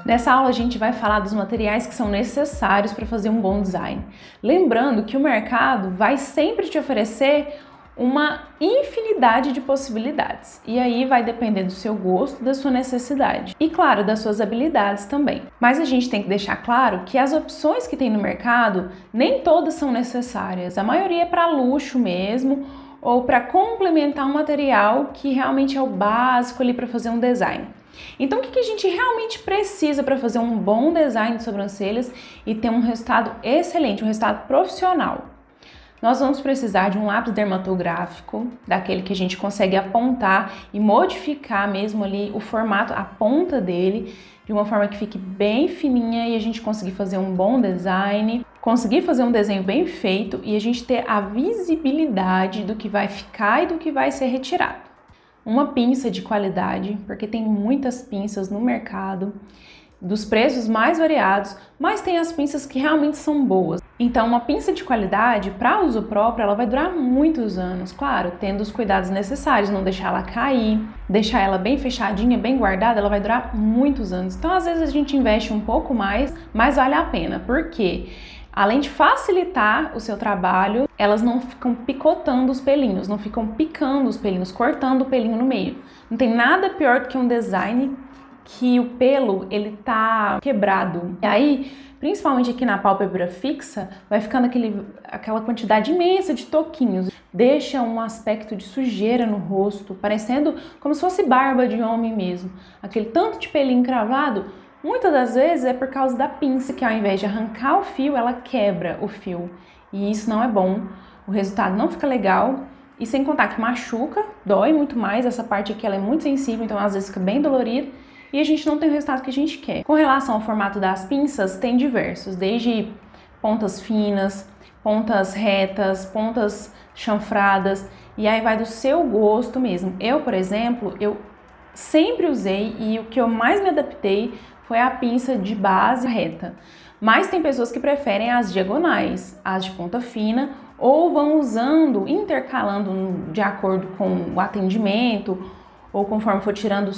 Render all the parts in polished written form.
Nessa aula a gente vai falar dos materiais que são necessários para fazer um bom design. Lembrando que o mercado vai sempre te oferecer uma infinidade de possibilidades. E aí vai depender do seu gosto, da sua necessidade e, claro, das suas habilidades também. Mas a gente tem que deixar claro que as opções que tem no mercado, nem todas são necessárias. A maioria é para luxo mesmo ou para complementar um material que realmente é o básico ali para fazer um design. Então, o que a gente realmente precisa para fazer um bom design de sobrancelhas e ter um resultado excelente, um resultado profissional? Nós vamos precisar de um lápis dermatográfico, daquele que a gente consegue apontar e modificar mesmo ali o formato, a ponta dele, de uma forma que fique bem fininha e a gente conseguir fazer um bom design, conseguir fazer um desenho bem feito e a gente ter a visibilidade do que vai ficar e do que vai ser retirado. Uma pinça de qualidade, porque tem muitas pinças no mercado, dos preços mais variados, mas tem as pinças que realmente são boas. Então, uma pinça de qualidade, para uso próprio, ela vai durar muitos anos, claro, tendo os cuidados necessários, não deixar ela cair, deixar ela bem fechadinha, bem guardada, ela vai durar muitos anos. Então, às vezes a gente investe um pouco mais, mas vale a pena, porque além de facilitar o seu trabalho, elas não ficam picotando os pelinhos, não ficam picando os pelinhos, cortando o pelinho no meio. Não tem nada pior do que um design que o pelo, ele tá quebrado. E aí, principalmente aqui na pálpebra fixa, vai ficando aquela quantidade imensa de toquinhos. Deixa um aspecto de sujeira no rosto, parecendo como se fosse barba de homem mesmo. Aquele tanto de pelinho cravado, muitas das vezes é por causa da pinça, que ao invés de arrancar o fio, ela quebra o fio. E isso não é bom, o resultado não fica legal. E sem contar que machuca, dói muito mais, essa parte aqui ela é muito sensível, então às vezes fica bem dolorido. E a gente não tem o resultado que a gente quer. Com relação ao formato das pinças, tem diversos, desde pontas finas, pontas retas, pontas chanfradas, e aí vai do seu gosto mesmo. Eu, por exemplo, eu sempre usei e o que eu mais me adaptei foi a pinça de base reta. Mas tem pessoas que preferem as diagonais, as de ponta fina, ou vão usando, intercalando de acordo com o atendimento, ou conforme for tirando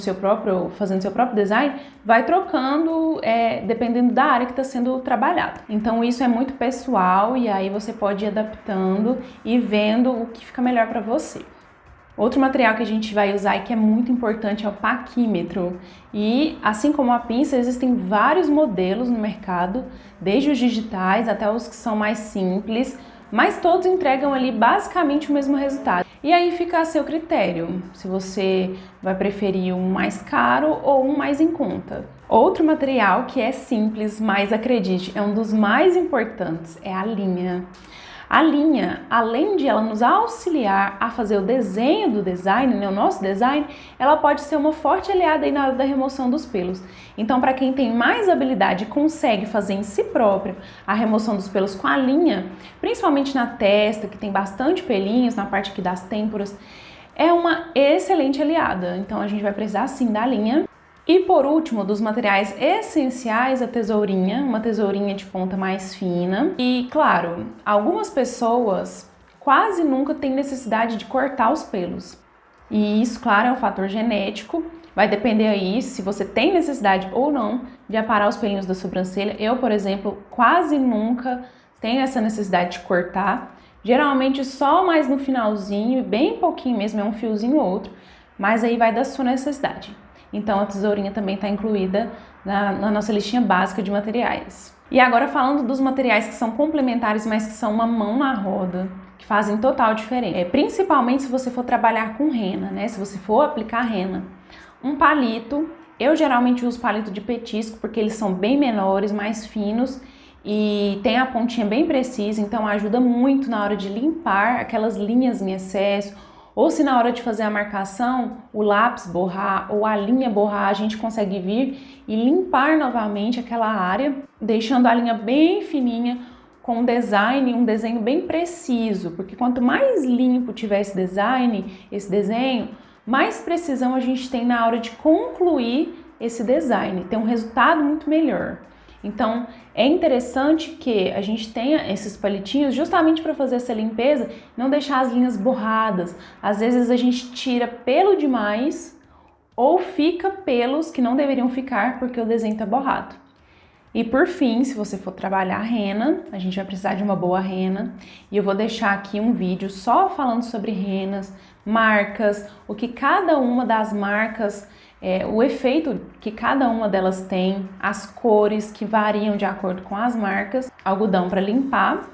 fazendo seu próprio design, vai trocando dependendo da área que está sendo trabalhada. Então isso é muito pessoal e aí você pode ir adaptando e vendo o que fica melhor para você. Outro material que a gente vai usar e que é muito importante é o paquímetro. E assim como a pinça, existem vários modelos no mercado, desde os digitais até os que são mais simples, mas todos entregam ali basicamente o mesmo resultado. E aí fica a seu critério, se você vai preferir um mais caro ou um mais em conta. Outro material que é simples, mas acredite, é um dos mais importantes, é a linha. A linha, além de ela nos auxiliar a fazer o desenho do design, né, o nosso design, ela pode ser uma forte aliada aí na hora da remoção dos pelos. Então, para quem tem mais habilidade e consegue fazer em si próprio a remoção dos pelos com a linha, principalmente na testa, que tem bastante pelinhos, na parte aqui das têmporas, é uma excelente aliada. Então, a gente vai precisar sim da linha. E por último, dos materiais essenciais, a tesourinha, uma tesourinha de ponta mais fina. E claro, algumas pessoas quase nunca têm necessidade de cortar os pelos. E isso, claro, é um fator genético. Vai depender aí se você tem necessidade ou não de aparar os pelinhos da sobrancelha. Eu, por exemplo, quase nunca tenho essa necessidade de cortar. Geralmente só mais no finalzinho, bem pouquinho mesmo, é um fiozinho ou outro. Mas aí vai da sua necessidade. Então a tesourinha também está incluída na nossa listinha básica de materiais. E agora falando dos materiais que são complementares, mas que são uma mão na roda, que fazem total diferença. Principalmente se você for trabalhar com rena, né? Se você for aplicar rena. Um palito, eu geralmente uso palito de petisco porque eles são bem menores, mais finos e tem a pontinha bem precisa, então ajuda muito na hora de limpar aquelas linhas em excesso. Ou se na hora de fazer a marcação, o lápis borrar ou a linha borrar, a gente consegue vir e limpar novamente aquela área, deixando a linha bem fininha, com um desenho bem preciso, porque quanto mais limpo tiver esse desenho, mais precisão a gente tem na hora de concluir esse design, ter um resultado muito melhor. Então, é interessante que a gente tenha esses palitinhos justamente para fazer essa limpeza, não deixar as linhas borradas. Às vezes a gente tira pelo demais ou fica pelos que não deveriam ficar porque o desenho está borrado. E por fim, se você for trabalhar rena, a gente vai precisar de uma boa rena, e eu vou deixar aqui um vídeo só falando sobre renas, marcas, o que cada uma das marcas, o efeito que cada uma delas tem, as cores que variam de acordo com as marcas, algodão para limpar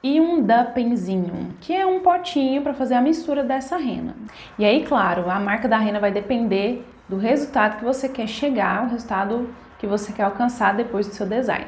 e um duppenzinho, que é um potinho para fazer a mistura dessa rena. E aí, claro, a marca da rena vai depender do resultado que você quer chegar, o resultado que você quer alcançar depois do seu design.